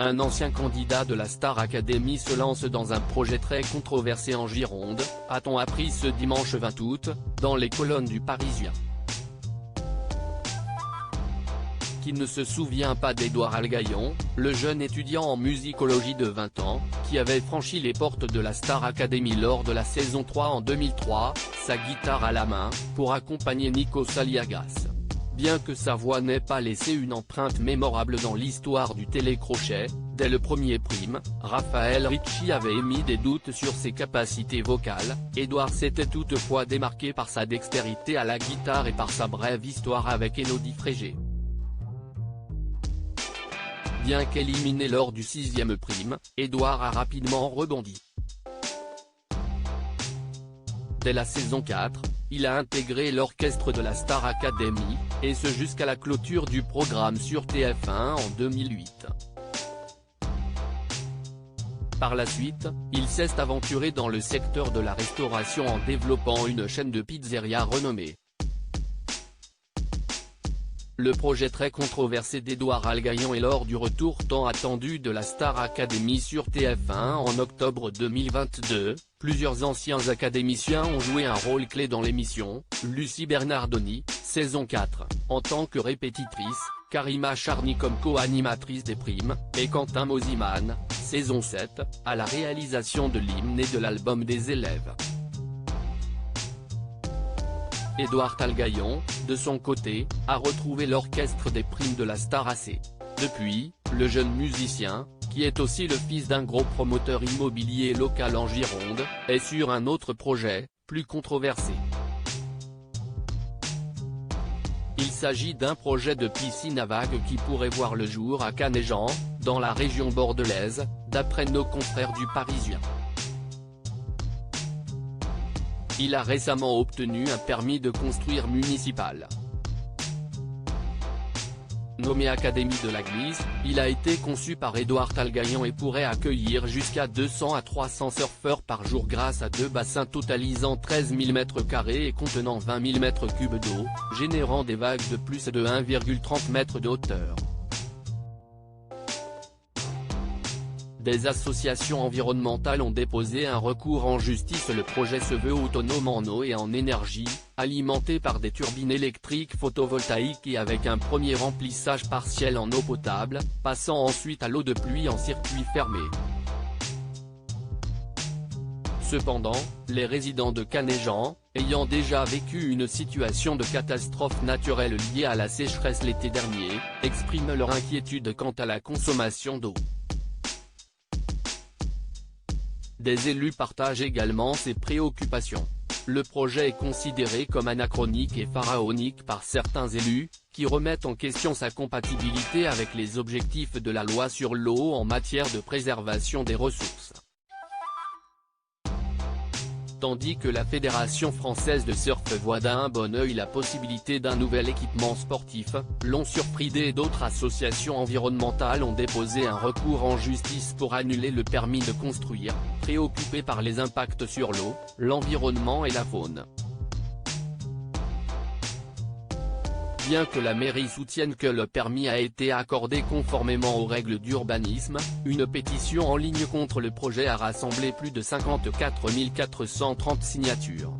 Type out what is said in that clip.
un ancien candidat de la Star Academy se lance dans un projet très controversé en Gironde, a-t-on appris ce dimanche 20 août, dans les colonnes du Parisien. Qui ne se souvient pas d'Édouard Algaillon, le jeune étudiant en musicologie de 20 ans, qui avait franchi les portes de la Star Academy lors de la saison 3 en 2003, sa guitare à la main, pour accompagner Nikos Aliagas. Bien que sa voix n'ait pas laissé une empreinte mémorable dans l'histoire du télécrochet, dès le premier prime, Raphaël Ricci avait émis des doutes sur ses capacités vocales. Édouard s'était toutefois démarqué par sa dextérité à la guitare et par sa brève histoire avec Élodie Frégé. Bien qu'éliminé lors du 6e prime, Édouard a rapidement rebondi. Dès la saison 4, il a intégré l'orchestre de la Star Academy, et ce jusqu'à la clôture du programme sur TF1 en 2008. Par la suite, il s'est aventuré dans le secteur de la restauration en développant une chaîne de pizzeria renommée. Le projet très controversé d'Édouard Algaillon est lors du retour tant attendu de la Star Academy sur TF1 en octobre 2022, plusieurs anciens académiciens ont joué un rôle clé dans l'émission, Lucie Bernardoni, saison 4, en tant que répétitrice, Karima Charny comme co-animatrice des primes, et Quentin Mosiman, saison 7, à la réalisation de l'hymne et de l'album des élèves. Édouard Algaillon, de son côté, a retrouvé l'orchestre des primes de la Star AC. Depuis, le jeune musicien, qui est aussi le fils d'un gros promoteur immobilier local en Gironde, est sur un autre projet, plus controversé. Il s'agit d'un projet de piscine à vagues qui pourrait voir le jour à Canéjan, dans la région bordelaise, d'après nos confrères du Parisien. Il a récemment obtenu un permis de construire municipal. Nommé Académie de la Glisse, il a été conçu par Édouard Algaillon et pourrait accueillir jusqu'à 200 à 300 surfeurs par jour grâce à deux bassins totalisant 13 000 m² et contenant 20 000 m³ d'eau, générant des vagues de plus de 1,30 m de hauteur. Des associations environnementales ont déposé un recours en justice. Le projet se veut autonome en eau et en énergie, alimenté par des turbines électriques photovoltaïques et avec un premier remplissage partiel en eau potable, passant ensuite à l'eau de pluie en circuit fermé. Cependant, les résidents de Canéjan, ayant déjà vécu une situation de catastrophe naturelle liée à la sécheresse l'été dernier, expriment leur inquiétude quant à la consommation d'eau. Des élus partagent également ces préoccupations. Le projet est considéré comme anachronique et pharaonique par certains élus, qui remettent en question sa compatibilité avec les objectifs de la loi sur l'eau en matière de préservation des ressources. Tandis que la Fédération française de surf voit d'un bon œil la possibilité d'un nouvel équipement sportif, l'ont surpris et d'autres associations environnementales ont déposé un recours en justice pour annuler le permis de construire, préoccupées par les impacts sur l'eau, l'environnement et la faune. Bien que la mairie soutienne que le permis a été accordé conformément aux règles d'urbanisme, une pétition en ligne contre le projet a rassemblé plus de 54 430 signatures.